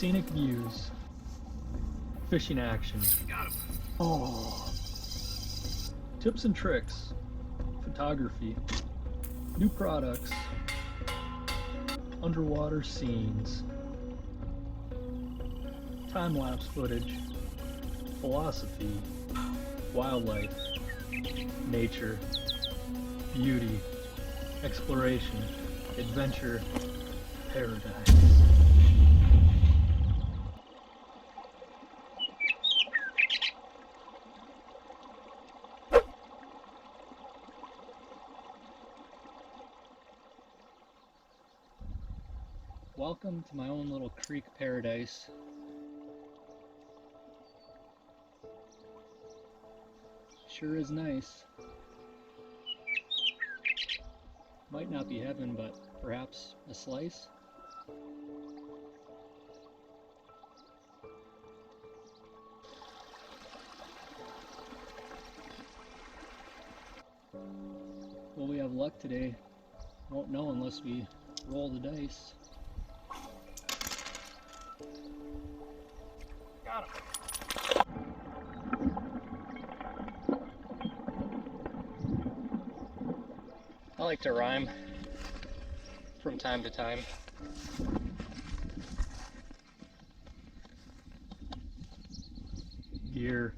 scenic views, fishing action. Got him. Oh, tips and tricks, photography, new products, underwater scenes, time-lapse footage, philosophy, wildlife, nature, beauty, exploration, adventure, paradise. Welcome to my own little creek paradise. Sure is nice. Might not be heaven, but perhaps a slice. Will we have luck today? Won't know unless we roll the dice. Got him. I like to rhyme from time to time. Gear.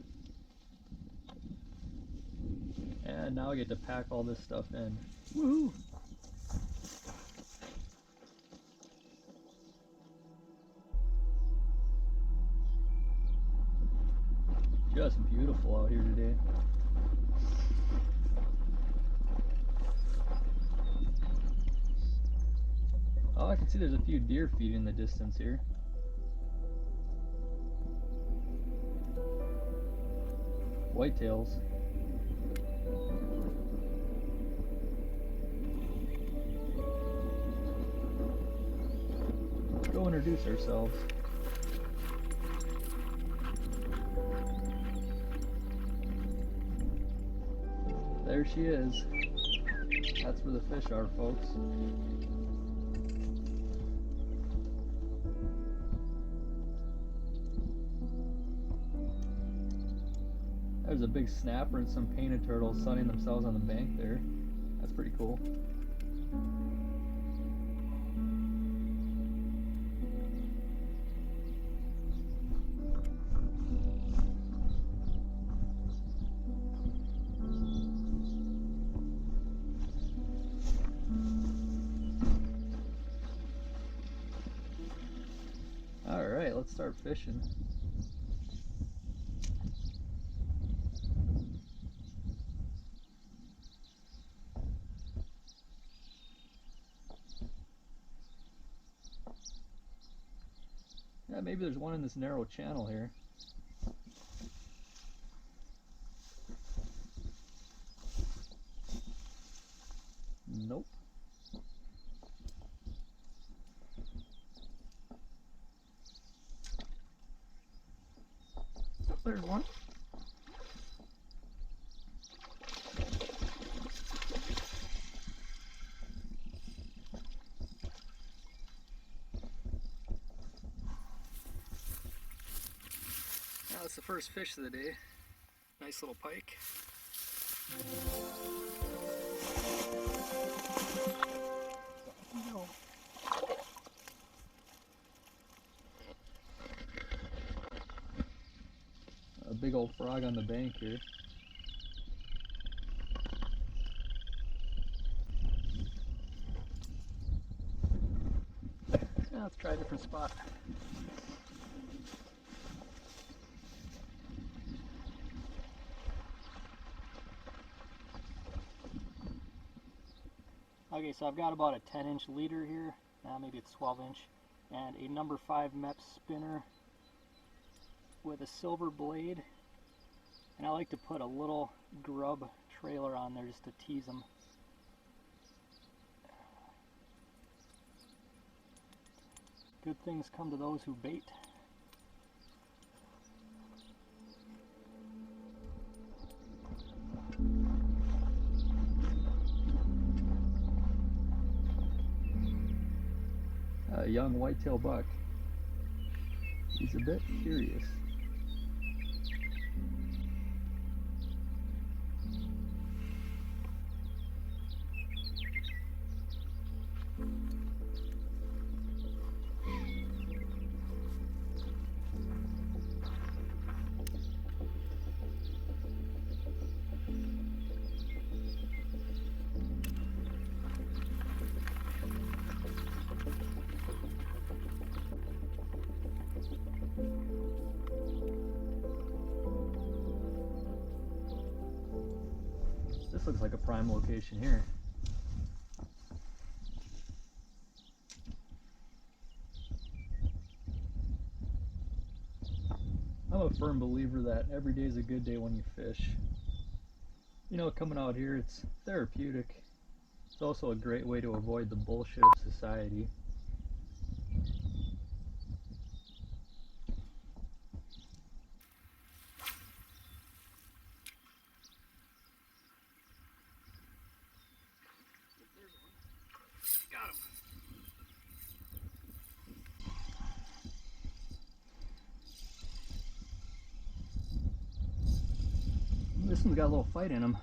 And now I get to pack all this stuff in. Woohoo! Just beautiful out here today. Oh, I can see there's a few deer feet in the distance here. Whitetails. Let's go introduce ourselves. There she is. That's where the fish are, folks. There's a big snapper and some painted turtles sunning themselves on the bank there. That's pretty cool. Alright, let's start fishing. Yeah, maybe there's one in this narrow channel here. Nope. There's one. That's the first fish of the day. Nice little pike. No. A big old frog on the bank here. Now let's try a different spot. Okay, so I've got about a 10-inch leader here, maybe it's 12-inch, and a number 5 MEP spinner with a silver blade, and I like to put a little grub trailer on there just to tease them. Good things come to those who bait. A young whitetail buck. He's a bit curious. This looks like a prime location here. I'm a firm believer that every day is a good day when you fish. You know, coming out here, it's therapeutic. It's also a great way to avoid the bullshit of society. Got him. This one's got a little fight in him.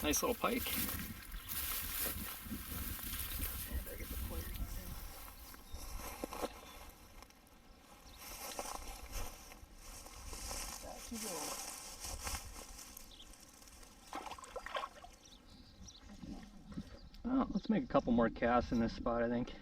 Nice little pike. Well, let's make a couple more casts in this spot, I think.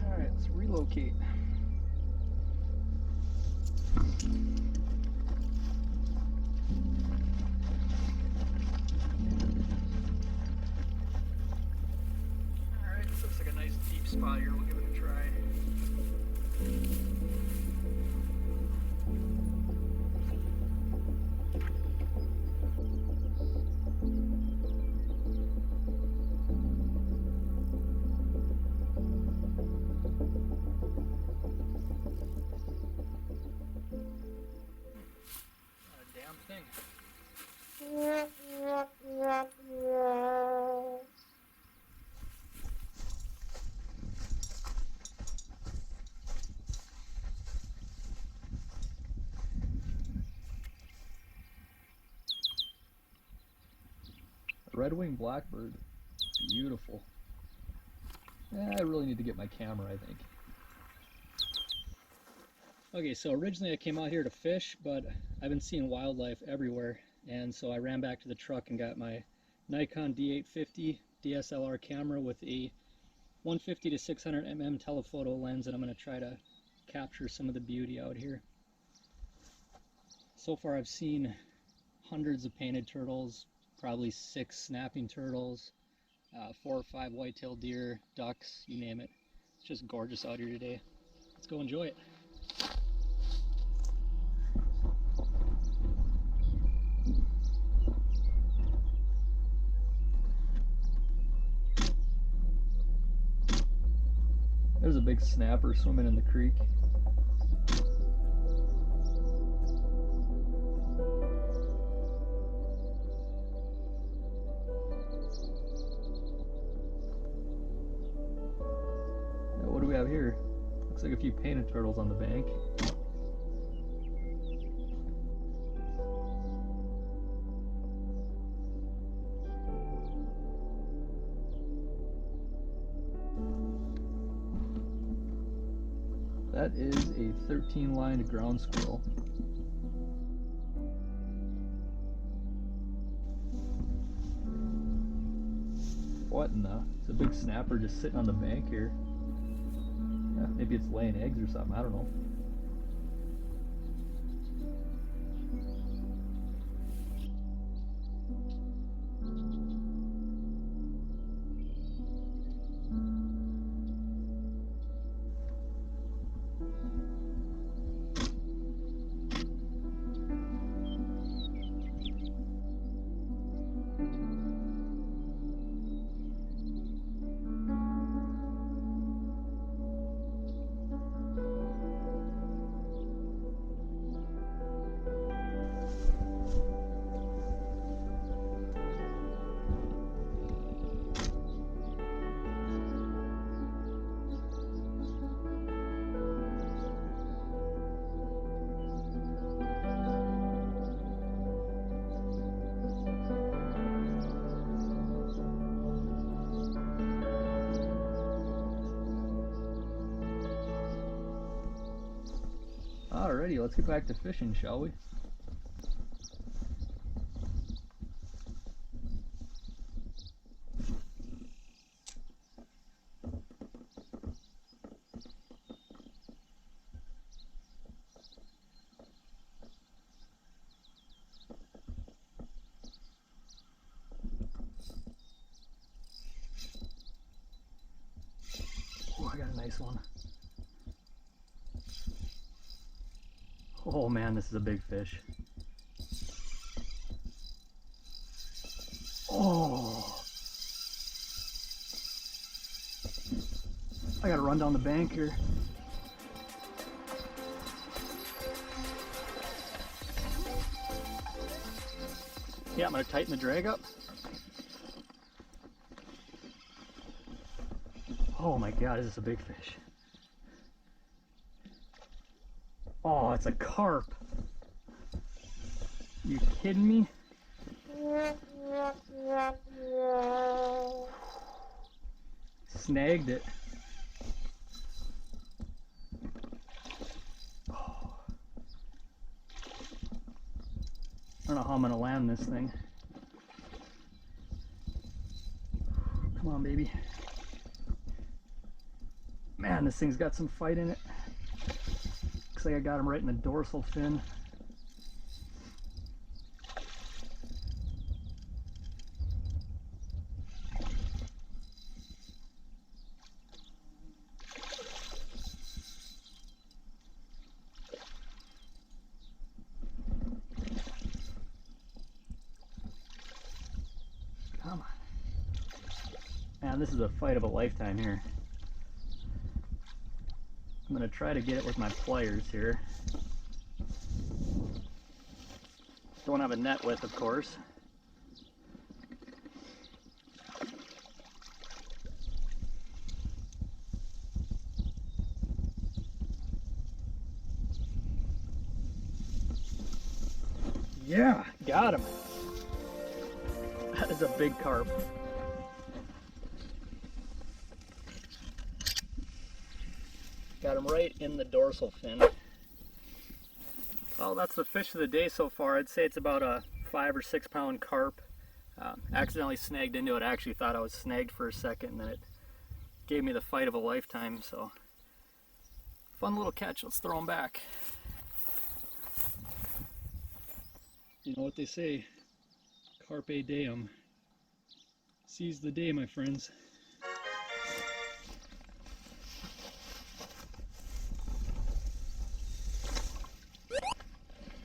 All right, let's relocate. Looks like a nice deep spot here. We'll give it a try. Not a damn thing. Red-winged blackbird, beautiful. I really need to get my camera, I think. Okay, so originally I came out here to fish, but I've been seeing wildlife everywhere, and so I ran back to the truck and got my Nikon D850 DSLR camera with a 150 to 600 mm telephoto lens, and I'm going to try to capture some of the beauty out here. So far I've seen hundreds of painted turtles, probably 6 snapping turtles, 4 or 5 white-tailed deer, ducks, you name it. It's just gorgeous out here today. Let's go enjoy it. There's a big snapper swimming in the creek. What do we have here? Looks like a few painted turtles on the bank. That is a 13-lined ground squirrel. What in the? It's a big snapper just sitting on the bank here. Yeah, maybe it's laying eggs or something, I don't know. already. Let's get back to fishing, shall we? Oh, I got a nice one. Oh man, this is a big fish. Oh! I gotta run down the bank here. Yeah, I'm gonna tighten the drag up. Oh my god, this is a big fish. Oh, it's a carp. You kidding me? Snagged it. Oh. I don't know how I'm gonna land this thing. Come on, baby. Man, this thing's got some fight in it. Looks like I got him right in the dorsal fin. Come on. Man, this is a fight of a lifetime here. I'm going to try to get it with my pliers here. Don't have a net with, of course. Yeah, got him. That is a big carp. Got him right in the dorsal fin. Well, that's the fish of the day so far. I'd say it's about a 5 or 6 pound carp. Accidentally snagged into it. I actually thought I was snagged for a second, and then it gave me the fight of a lifetime. So, fun little catch. Let's throw him back. You know what they say, carpe diem. Seize the day, my friends.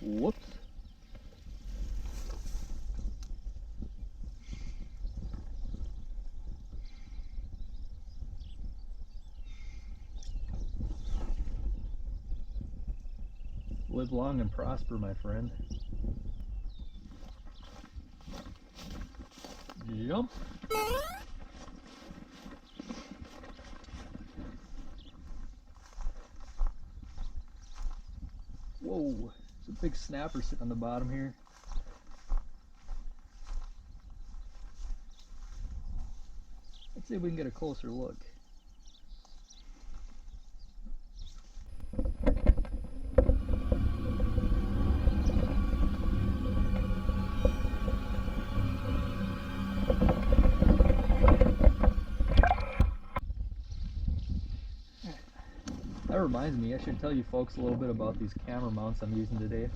Whoops. Live long and prosper, my friend. Jump. Whoa, there's a big snapper sitting on the bottom here. Let's see if we can get a closer look. That reminds me, I should tell you folks a little bit about these camera mounts I'm using today.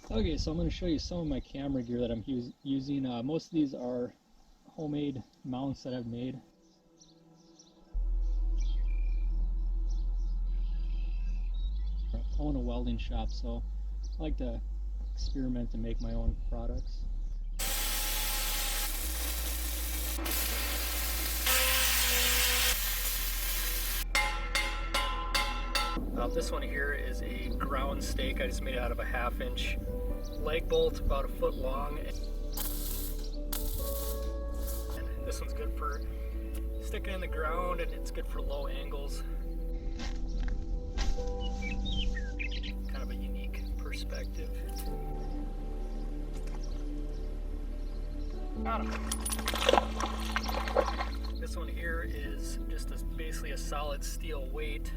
Okay, so I'm going to show you some of my camera gear that I'm using. Most of these are homemade mounts that I've made. I own a welding shop, so I like to experiment and make my own products. This one here is a ground stake. I just made it out of a 1/2 inch leg bolt, about 1 foot long. And this one's good for sticking in the ground, and it's good for low angles. Kind of a unique perspective. Got him. This one here is just basically a solid steel weight.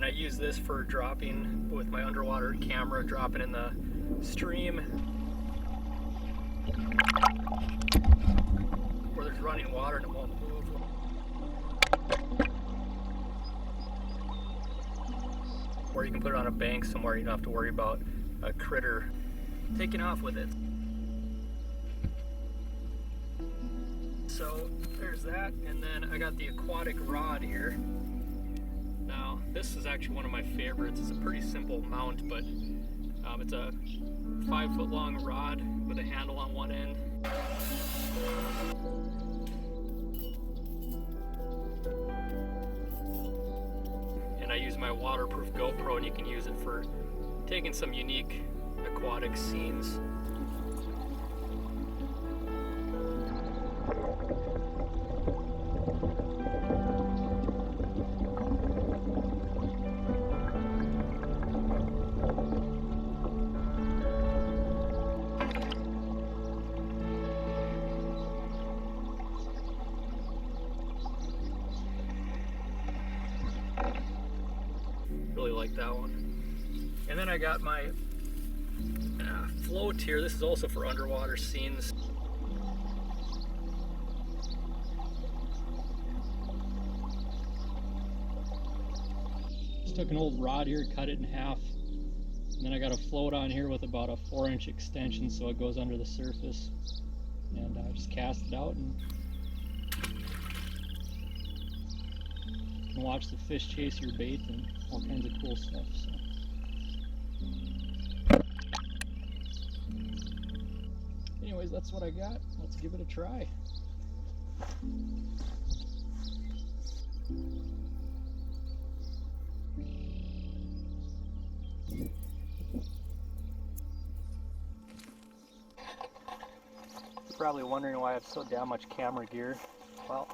And I use this for dropping with my underwater camera, dropping in the stream where there's running water and it won't move. Or you can put it on a bank somewhere, you don't have to worry about a critter taking off with it. So there's that, and then I got the Aquatic Rod here. Now this is actually one of my favorites. It's a pretty simple mount, but it's a 5-foot long rod with a handle on one end. And I use my waterproof GoPro, and you can use it for taking some unique aquatic scenes. Really like that one. And then I got my float here. This is also for underwater scenes. Just took an old rod here, cut it in half, and then I got a float on here with about a 4-inch extension so it goes under the surface. And I just cast it out and you can watch the fish chase your bait and all kinds of cool stuff. So. Anyways, that's what I got. Let's give it a try. You're probably wondering why I have so damn much camera gear. Well,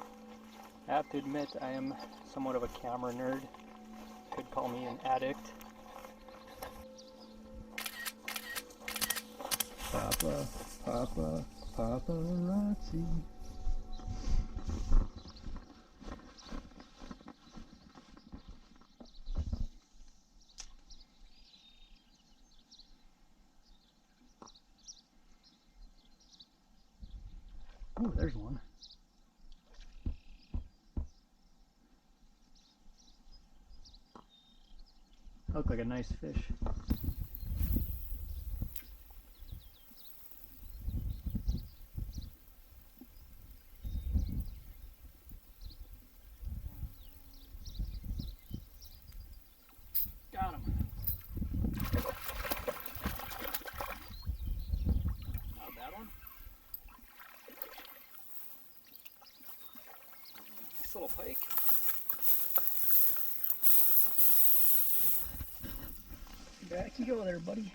I have to admit I am somewhat of a camera nerd. Could call me an addict. Papa, Papa, paparazzi. Oh, there's one. Look like a nice fish. Got him. Not a bad one. Nice little pike. Back you go there, buddy.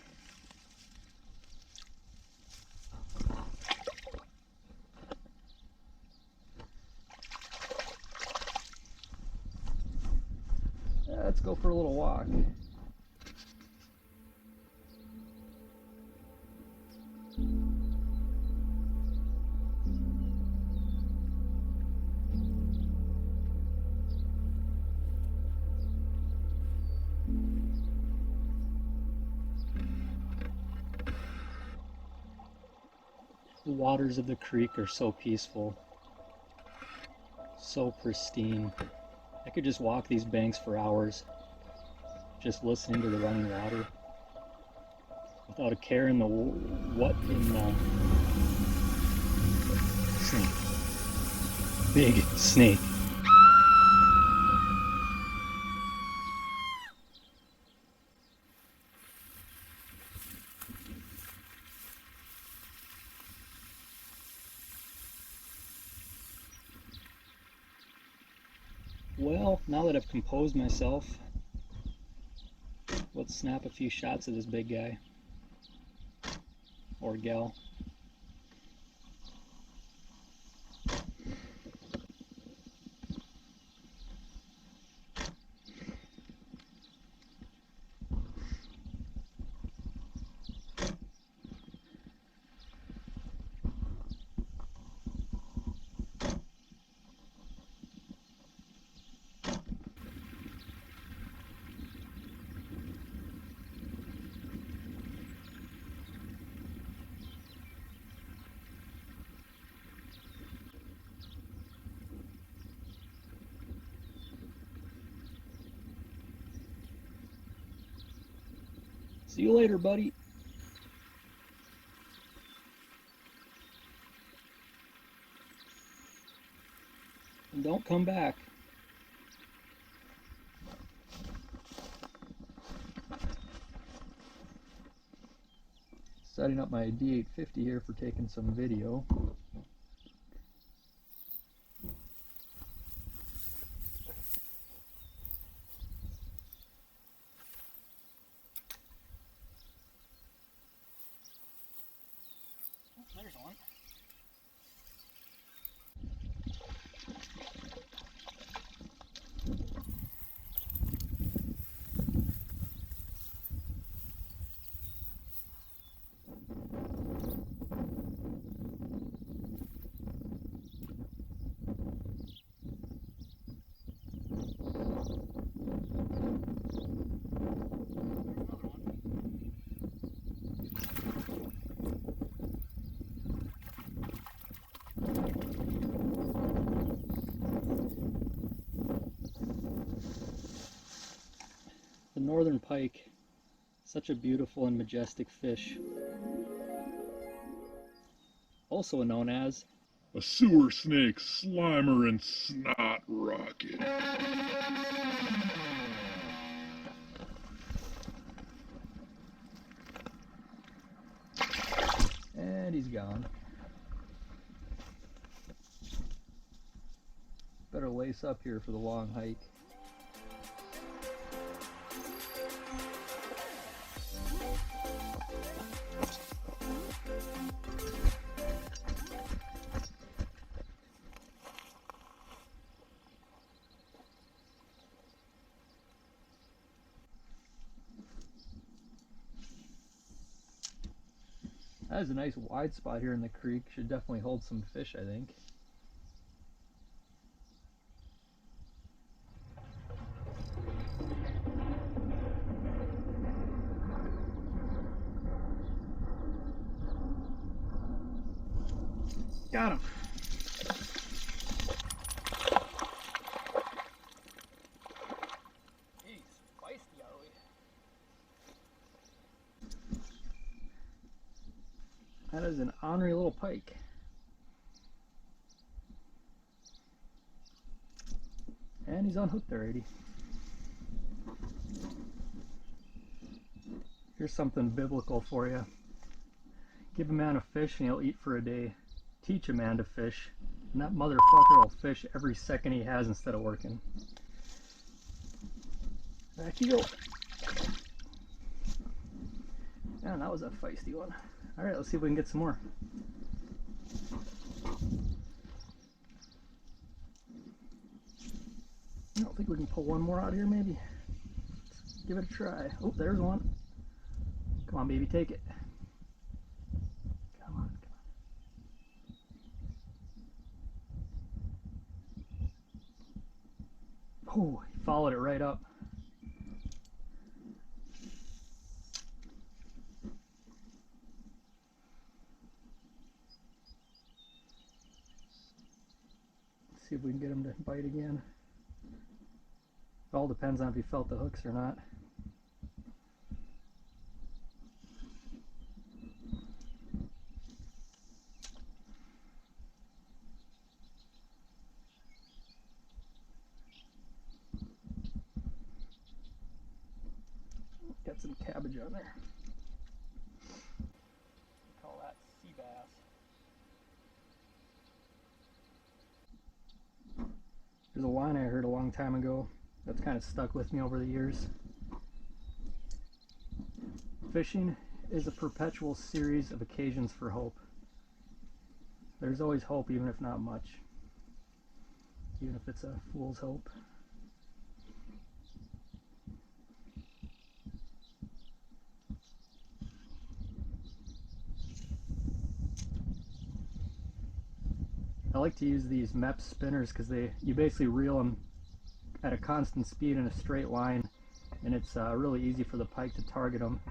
Let's go for a little walk. The waters of the creek are so peaceful, so pristine. I could just walk these banks for hours, just listening to the running water, without a care in the snake. Big snake. Well, now that I've composed myself, let's snap a few shots of this big guy. Or gal. See you later, buddy. And don't come back. Setting up my D850 here for taking some video. There's one. The northern pike, such a beautiful and majestic fish. Also known as a sewer snake, slimer, and snot rocket. and he's gone. Better lace up here for the long hike. That is a nice wide spot here in the creek. Should definitely hold some fish, I think. Got him. He's feisty, are we? That is an ornery little pike. And he's unhooked already. Here's something biblical for you. Give a man a fish and he'll eat for a day. Teach a man to fish, and that motherfucker will fish every second he has instead of working. Back you go. Man, that was a feisty one. Alright, let's see if we can get some more. I don't think we can pull one more out here, maybe. Let's give it a try. Oh, there's one. Come on, baby, take it. Come on, come on. Oh, he followed it right up. Let's see if we can get him to bite again. It all depends on if he felt the hooks or not. Got some cabbage on there. Call that sea bass. There's a line I heard a long time ago that's kind of stuck with me over the years. Fishing is a perpetual series of occasions for hope. There's always hope, even if not much. Even if it's a fool's hope. I like to use these MEP spinners because you basically reel them at a constant speed in a straight line, and it's really easy for the pike to target them.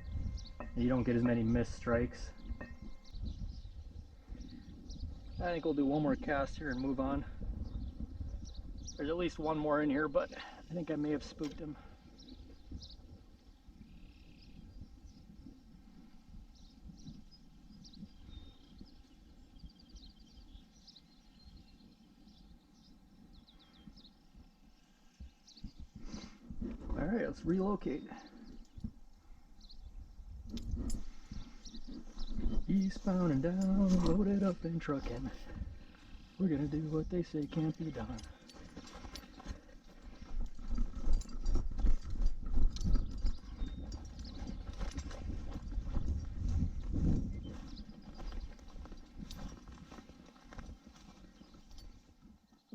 And you don't get as many missed strikes. I think we'll do one more cast here and move on. There's at least one more in here, but I think I may have spooked him. let's relocate. Eastbound and down, loaded up and trucking. We're gonna do what they say can't be done.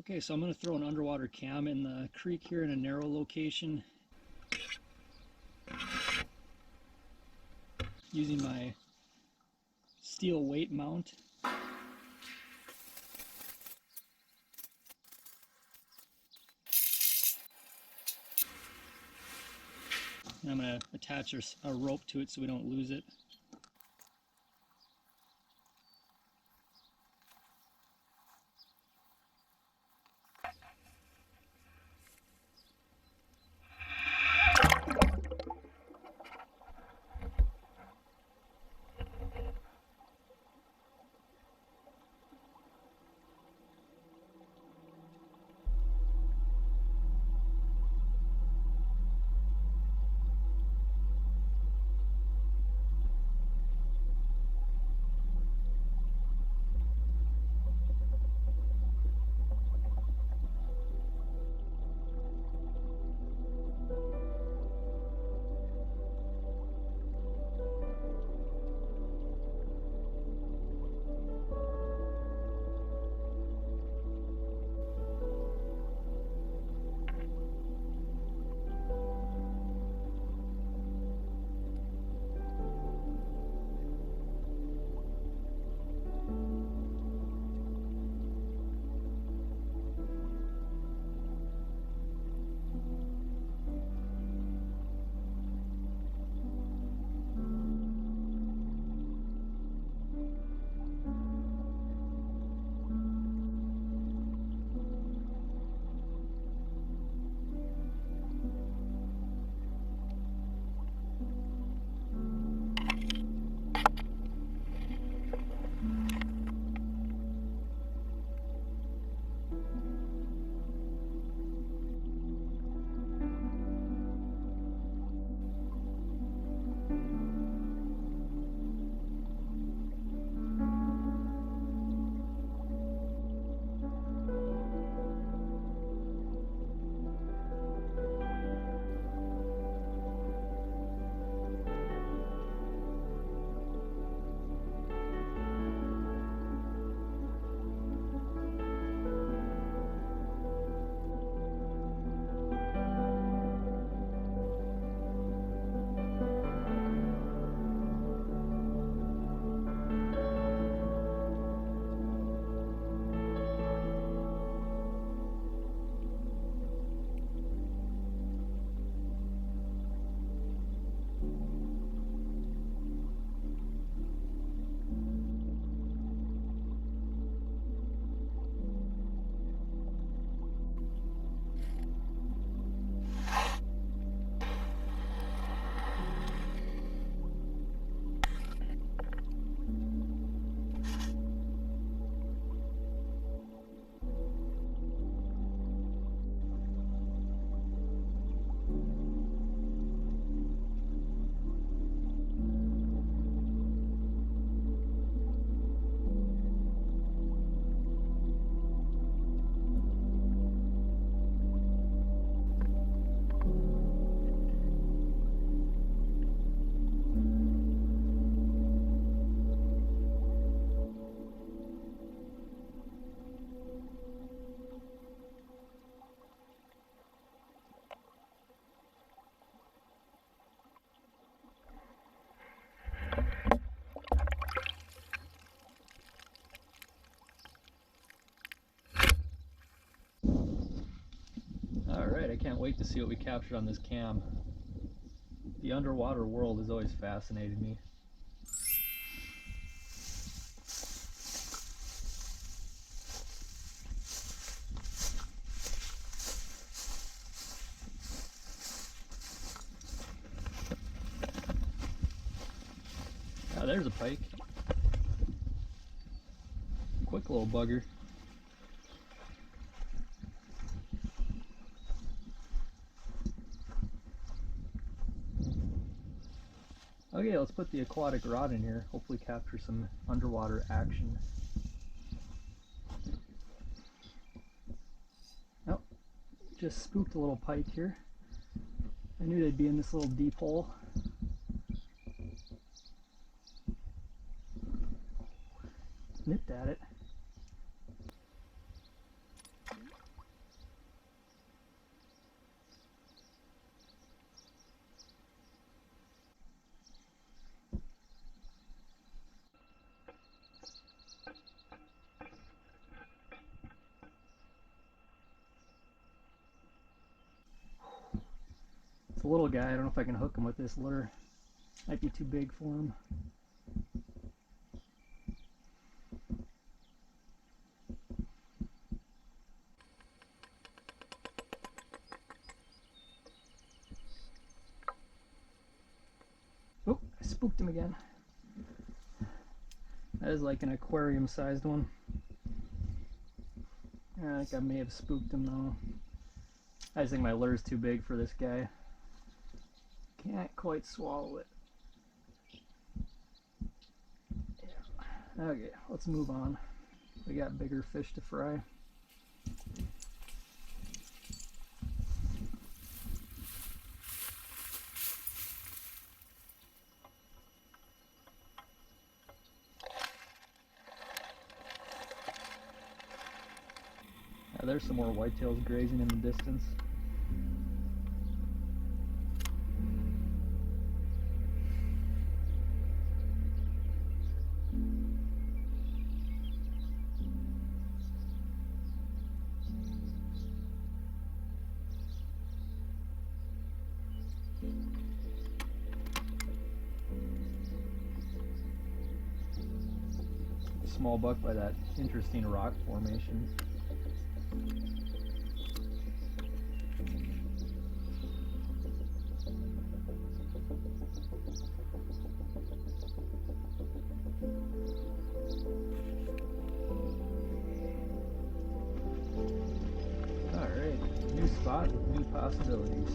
Okay, so I'm going to throw an underwater cam in the creek here in a narrow location using my steel weight mount. And I'm going to attach a rope to it so we don't lose it. Alright, I can't wait to see what we captured on this cam. The underwater world has always fascinated me. Ah, there's a pike. Quick little bugger. Okay, let's put the aquatic rod in here, hopefully capture some underwater action. Oh, just spooked a little pike here. I knew they'd be in this little deep hole. Nipped at it. It's a little guy. I don't know if I can hook him with this lure. Might be too big for him. Oh, I spooked him again. That is like an aquarium sized one. I think I may have spooked him though. I just think my lure's too big for this guy. Can't quite swallow it. Yeah. Okay, let's move on. We got bigger fish to fry. There's some more whitetails grazing in the distance. Small buck by that interesting rock formation. Alright, new spot with new possibilities.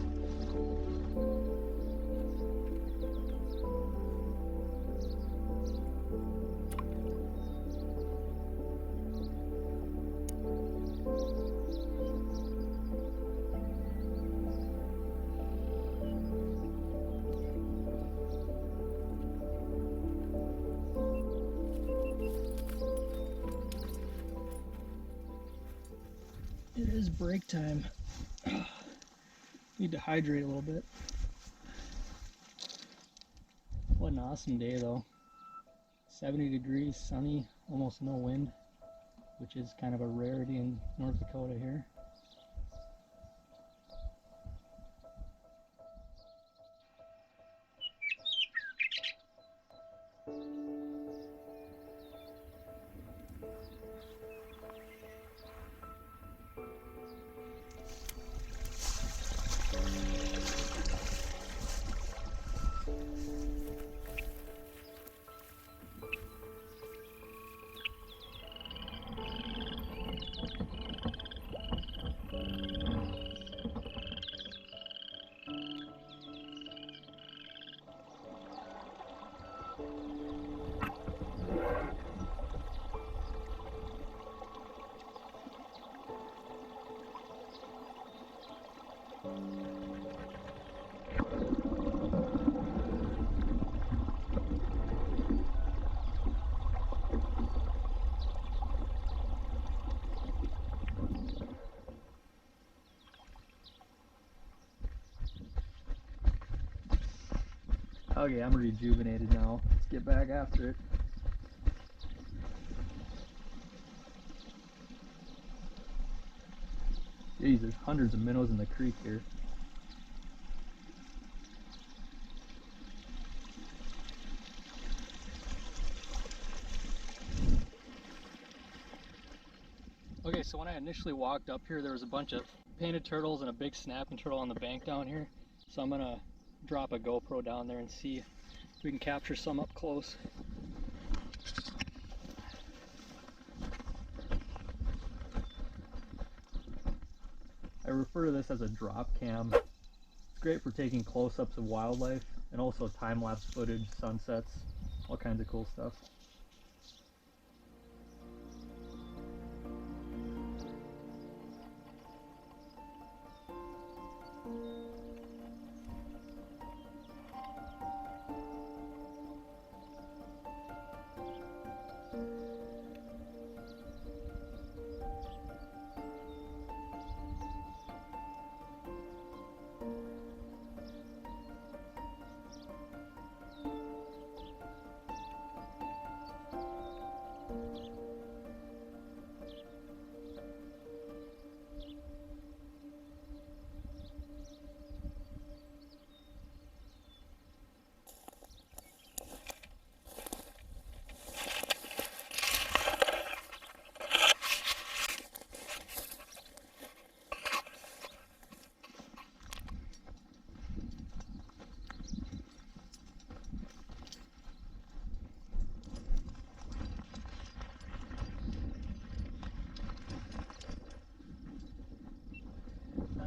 It is break time. Need to hydrate a little bit. What an awesome day though. 70 degrees, sunny, almost no wind, which is kind of a rarity in North Dakota here. Okay, I'm rejuvenated now. Let's get back after it. Jeez, there's hundreds of minnows in the creek here. Okay, so when I initially walked up here, there was a bunch of painted turtles and a big snapping turtle on the bank down here. So I'm gonna drop a GoPro down there and see if we can capture some up close. I refer to this as a drop cam. It's great for taking close-ups of wildlife, and also time-lapse footage, sunsets, all kinds of cool stuff.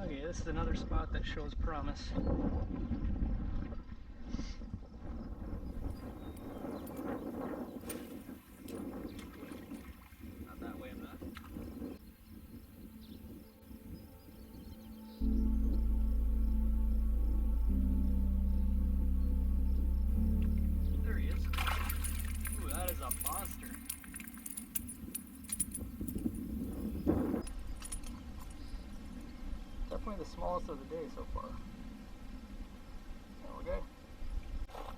Okay, this is another spot that shows promise. Not that way, I'm not. There he is. Ooh, that is a monster. Definitely the smallest of the day so far. There we go.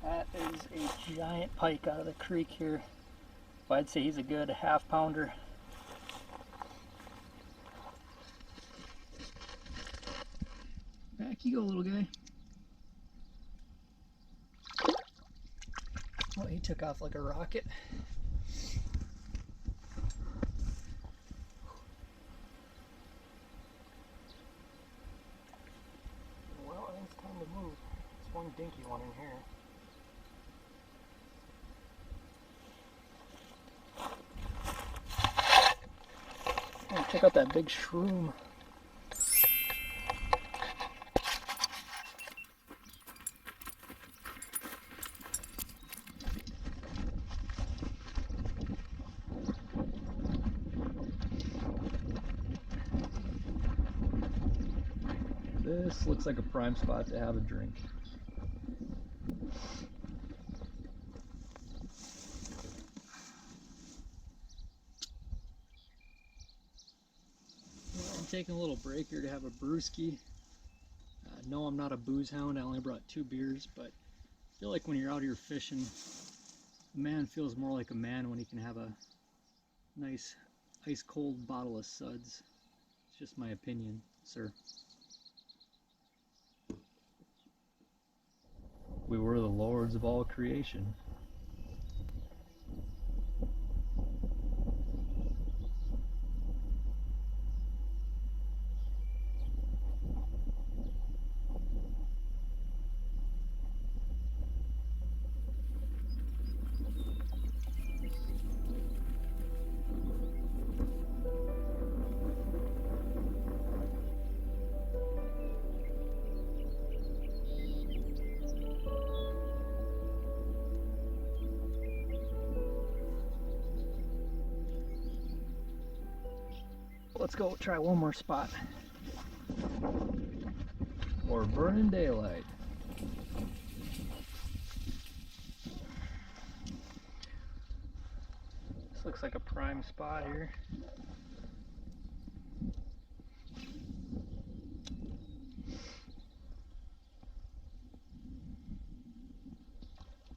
That is a giant pike out of the creek here. Well, I'd say he's a good half-pounder. Back you go, little guy. Oh, he took off like a rocket. Well, I think it's time to move. There's one dinky one in here. Oh, check out that big shroom. This looks like a prime spot to have a drink. I'm taking a little break here to have a brewski. No, I'm not a booze hound. I only brought 2 beers, but I feel like when you're out here fishing, a man feels more like a man when he can have a nice ice cold bottle of suds. It's just my opinion, sir. We were the lords of all creation. Let's go try one more spot. Or burning daylight. This looks like a prime spot here.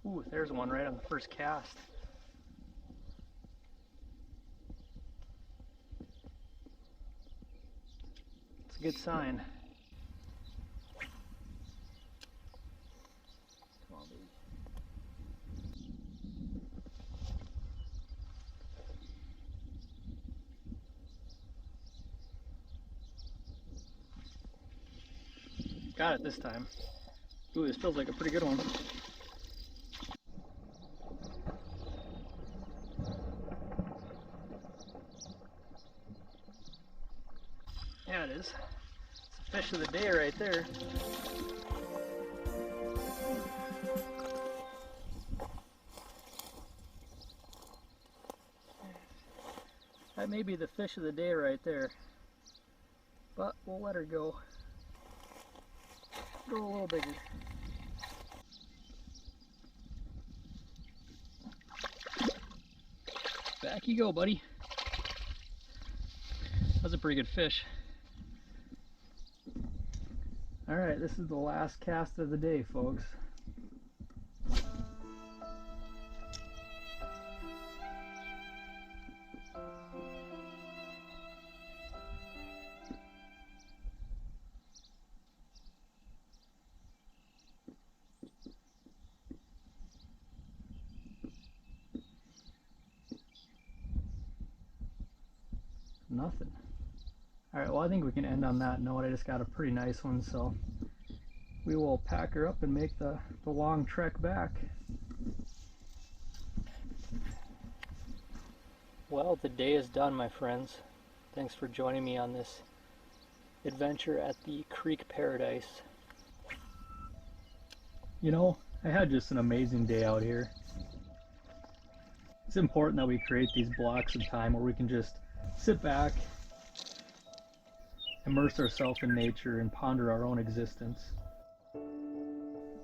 Ooh, there's one right on the first cast. It's a good sign. Come on, baby. Got it this time. Ooh, this feels like a pretty good one. Yeah, it is. It's the fish of the day right there. That may be the fish of the day right there. But we'll let her go. Go a little bigger. Back you go, buddy. That was a pretty good fish. Alright, this is the last cast of the day, folks. Nothing. Alright, well I think we can end on that note. I just got a pretty nice one, so we will pack her up and make the long trek back. Well, the day is done, my friends. Thanks for joining me on this adventure at the Creek Paradise. You know, I had just an amazing day out here. It's important that we create these blocks of time where we can just sit back, immerse ourselves in nature, and ponder our own existence.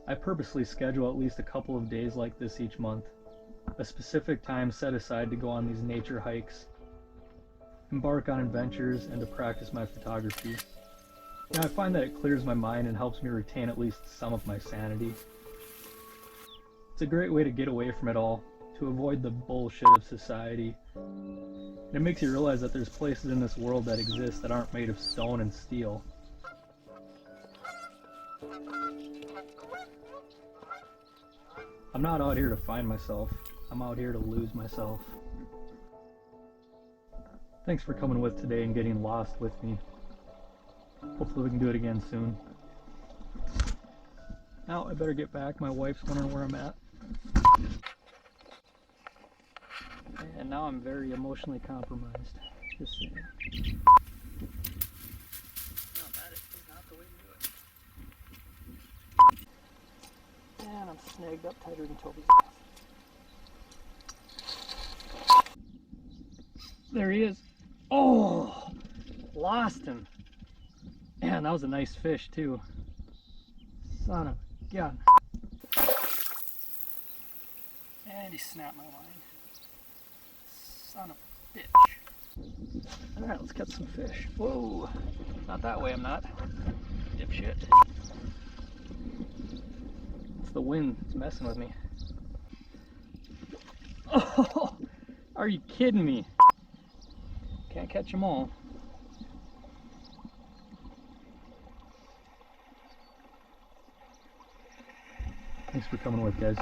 I purposely schedule at least a couple of days like this each month, a specific time set aside to go on these nature hikes, embark on adventures, and to practice my photography. Now, I find that it clears my mind and helps me retain at least some of my sanity. It's a great way to get away from it all, to avoid the bullshit of society. And it makes you realize that there's places in this world that exist that aren't made of stone and steel. I'm not out here to find myself. I'm out here to lose myself. Thanks for coming with today and getting lost with me. Hopefully we can do it again soon. Now I better get back. My wife's wondering where I'm at. And now I'm very emotionally compromised. Just saying. No, that is not the way to do it. And I'm snagged up tighter than Toby's mouth. There he is. Oh! Lost him. Man, that was a nice fish too. Son of a gun. And he snapped my line. Son of a bitch. Alright, let's catch some fish. Whoa! Not that way, I'm not. Dipshit. It's the wind. It's messing with me. Oh! Are you kidding me? Can't catch them all. Thanks for coming with, guys.